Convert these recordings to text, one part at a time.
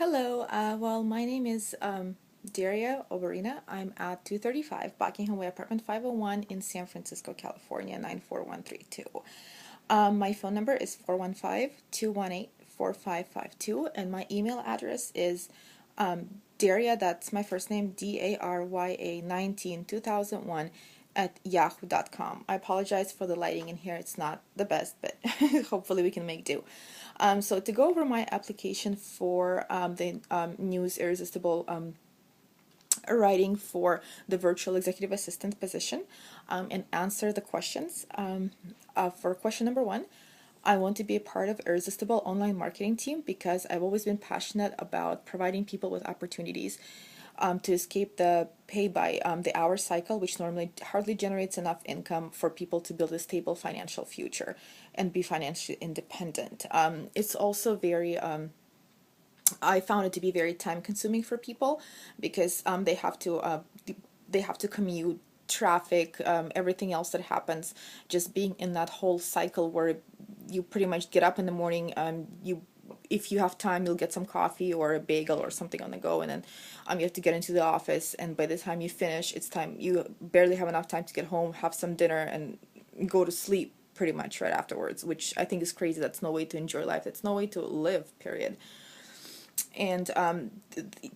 Hello, well, my name is Darya Oborina. I'm at 235 Buckingham Way, apartment 501 in San Francisco, California, 94132. My phone number is 415-218-4552, and my email address is Darya, that's my first name, Darya 19 2001 at yahoo.com. I apologize for the lighting in here. It's not the best, but hopefully we can make do. So to go over my application for the News Irresistible writing for the virtual executive assistant position and answer the questions. For question number one, I want to be a part of Irresistible online marketing team because I've always been passionate about providing people with opportunities to escape the pay by the hour cycle, which normally hardly generates enough income for people to build a stable financial future and be financially independent. It's also very I found it to be very time consuming for people because they have to commute, traffic, everything else that happens, just being in that whole cycle where you pretty much get up in the morning, you if you have time, you'll get some coffee or a bagel or something on the go, and then you have to get into the office, and by the time you finish, it's time, you barely have enough time to get home, have some dinner, and go to sleep pretty much right afterwards, which I think is crazy. That's no way to enjoy life. That's no way to live, period. And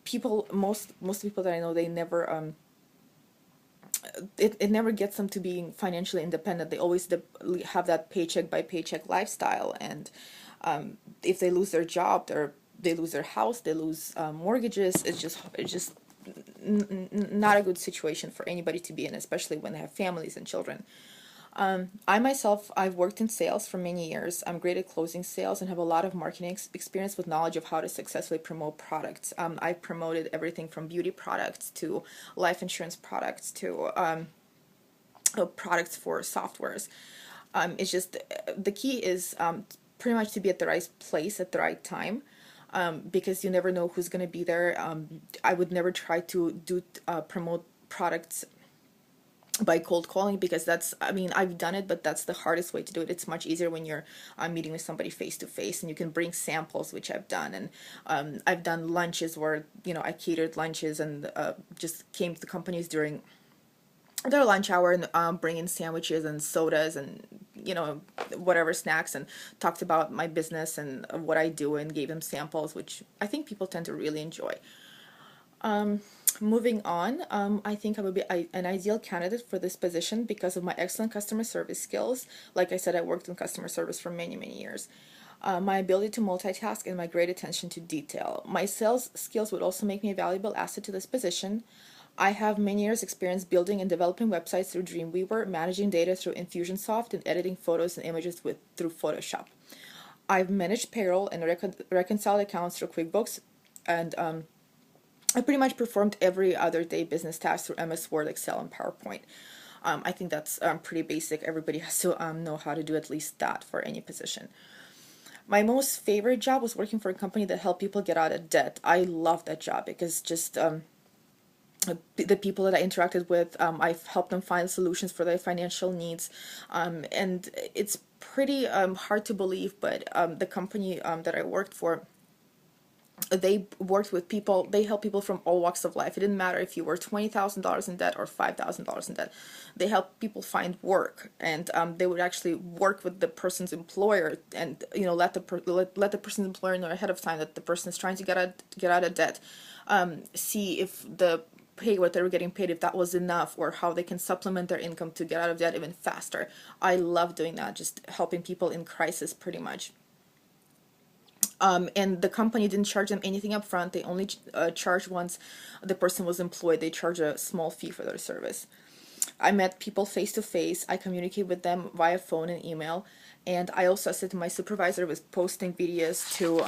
people, most people that I know, they never it never gets them to being financially independent. They always have that paycheck by paycheck lifestyle, and if they lose their job, they lose their house, they lose mortgages. It's just not a good situation for anybody to be in, especially when they have families and children. I myself, I've worked in sales for many years. I'm great at closing sales and have a lot of marketing experience with knowledge of how to successfully promote products. I've promoted everything from beauty products to life insurance products to products for softwares. It's just the key is pretty much to be at the right place at the right time. Because you never know who's going to be there. I would never try to promote products by cold calling, because that's, I mean, I've done it, but that's the hardest way to do it. It's much easier when you're meeting with somebody face to face, and you can bring samples, which I've done. And I've done lunches where, I catered lunches and just came to the companies during their lunch hour and bring in sandwiches and sodas and whatever snacks, and talked about my business and what I do, and gave them samples, which I think people tend to really enjoy. Moving on, I think I would be an ideal candidate for this position because of my excellent customer service skills. Like I said, I worked in customer service for many, many years. My ability to multitask and my great attention to detail. My sales skills would also make me a valuable asset to this position. I have many years experience building and developing websites through Dreamweaver, managing data through Infusionsoft, and editing photos and images through Photoshop. I've managed payroll and reconciled accounts through QuickBooks, and I pretty much performed every other day business task through MS Word, Excel, and PowerPoint. I think that's pretty basic. Everybody has to know how to do at least that for any position. My most favorite job was working for a company that helped people get out of debt. I love that job because just the people that I interacted with, I've helped them find solutions for their financial needs. And it's pretty hard to believe, but the company that I worked for, they worked with people, they help people from all walks of life. It didn't matter if you were $20,000 in debt or $5,000 in debt. They helped people find work, and they would actually work with the person's employer, and let the person's employer know ahead of time that the person is trying to get out of debt. See if the pay, what they were getting paid, if that was enough, or how they can supplement their income to get out of debt even faster. I love doing that, just helping people in crisis pretty much. And the company didn't charge them anything up front. They only charged once the person was employed. They charge a small fee for their service. I met people face to face. I communicate with them via phone and email. And I also assisted my supervisor with posting videos to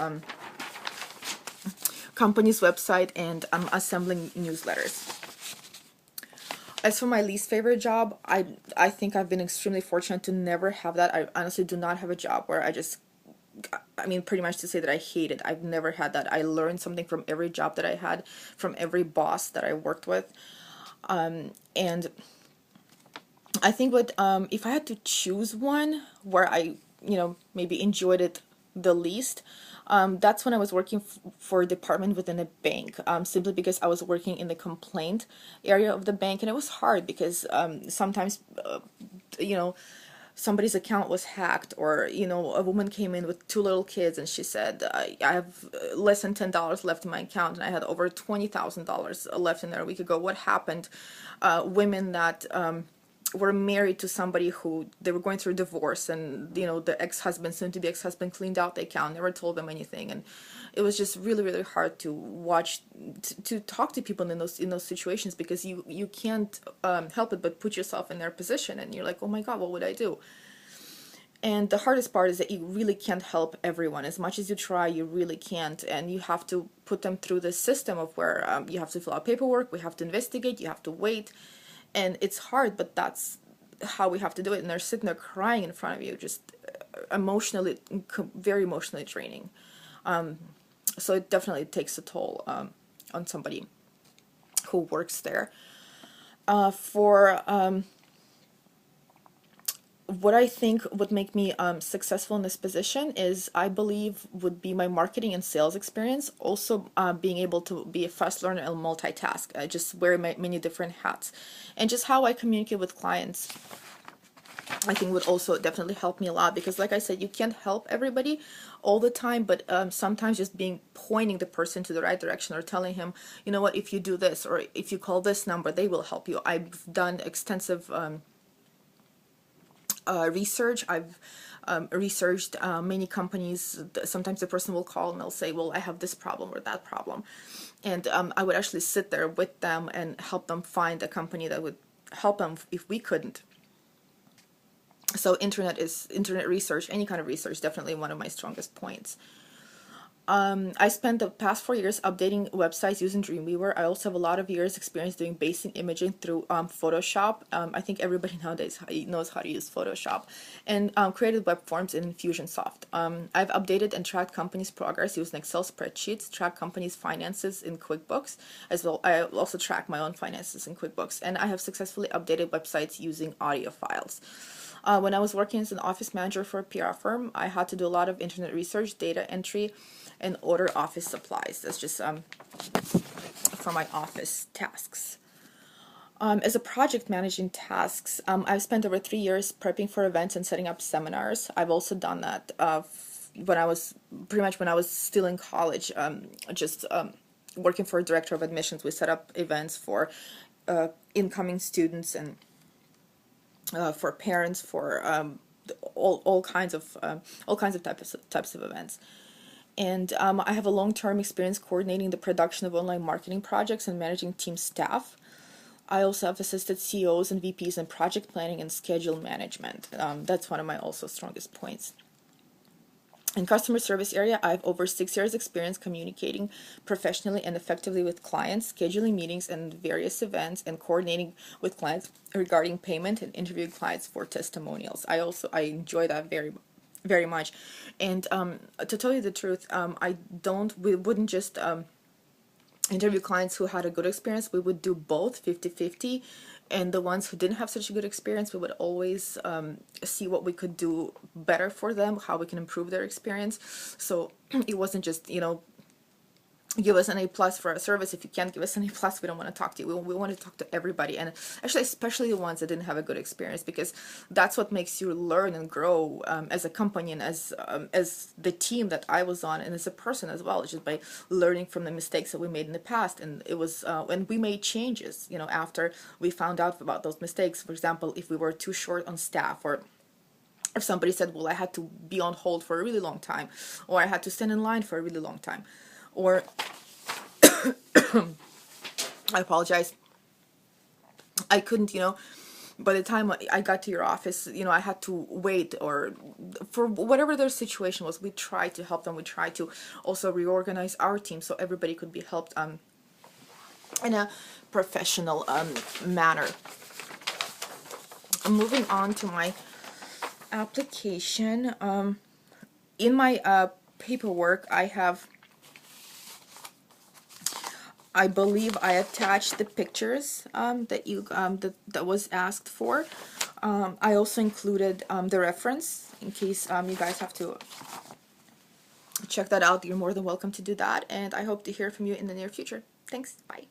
company's website and assembling newsletters. As for my least favorite job, I think I've been extremely fortunate to never have that. I honestly do not have a job where pretty much to say that I hate it. I've never had that. I learned something from every job that I had, from every boss that I worked with. And I think if I had to choose one where I, maybe enjoyed it the least, That's when I was working for a department within a bank, simply because I was working in the complaint area of the bank, and it was hard because sometimes, you know, somebody's account was hacked, or a woman came in with two little kids and she said, I have less than $10 left in my account, and I had over $20,000 left in there a week ago. What happened? Women that were married to somebody who they were going through divorce, and the ex-husband, soon to be ex-husband, cleaned out the account, never told them anything, and it was just really, really hard to watch, to talk to people in those situations, because you can't help it but put yourself in their position, and you're like, oh my god, what would I do? And the hardest part is that you really can't help everyone. As much as you try, you really can't, and you have to put them through the system of where you have to fill out paperwork, we have to investigate, you have to wait, and it's hard, but that's how we have to do it. And they're sitting there crying in front of you, just emotionally, very emotionally draining. So it definitely takes a toll on somebody who works there. For what I think would make me successful in this position is, I believe, would be my marketing and sales experience. Also, being able to be a fast learner and multitask, just wear many different hats, and just how I communicate with clients, I think would also definitely help me a lot, because like I said, you can't help everybody all the time, but sometimes just pointing the person to the right direction, or telling him, you know what, if you do this, or if you call this number, they will help you. I've done extensive research. I've researched many companies. Sometimes the person will call and they'll say, well, I have this problem or that problem, and I would actually sit there with them and help them find a company that would help them if we couldn't. So internet research, any kind of research, definitely one of my strongest points. I spent the past 4 years updating websites using Dreamweaver. I also have a lot of years experience doing basic imaging through Photoshop. I think everybody nowadays knows how to use Photoshop, and created web forms in Infusionsoft. I've updated and tracked companies' progress using Excel spreadsheets, tracked companies' finances in QuickBooks as well. I also track my own finances in QuickBooks, and I have successfully updated websites using audio files. When I was working as an office manager for a PR firm, I had to do a lot of internet research, data entry, and order office supplies. That's just for my office tasks. As a project managing tasks, I've spent over 3 years prepping for events and setting up seminars. I've also done that when I was still in college, working for a director of admissions. We set up events for incoming students, and for parents, for all kinds of types of events. And I have a long-term experience coordinating the production of online marketing projects and managing team staff. I also have assisted CEOs and VPs in project planning and schedule management. That's one of my also strongest points. In customer service area, I have over 6 years experience communicating professionally and effectively with clients, scheduling meetings and various events, and coordinating with clients regarding payment, and interviewing clients for testimonials. I enjoy that very, very much. And to tell you the truth, we wouldn't just interview clients who had a good experience. We would do both 50-50, and the ones who didn't have such a good experience, we would always see what we could do better for them, how we can improve their experience. So it wasn't just give us an A+ for our service. If you can't give us an A+, we don't want to talk to you. We want to talk to everybody, and actually especially the ones that didn't have a good experience, because that's what makes you learn and grow as a company, and as the team that I was on, and as a person as well. It's just by learning from the mistakes that we made in the past. And it was when we made changes, after we found out about those mistakes. For example, if we were too short on staff, or if somebody said, well, I had to be on hold for a really long time, or I had to stand in line for a really long time, or I apologize, I couldn't, by the time I got to your office, I had to wait, or for whatever their situation was, we tried to help them. We tried to also reorganize our team so everybody could be helped in a professional manner. Moving on to my application, in my paperwork, I believe I attached the pictures that was asked for. I also included the reference in case you guys have to check that out. You're more than welcome to do that, and I hope to hear from you in the near future. Thanks. Bye.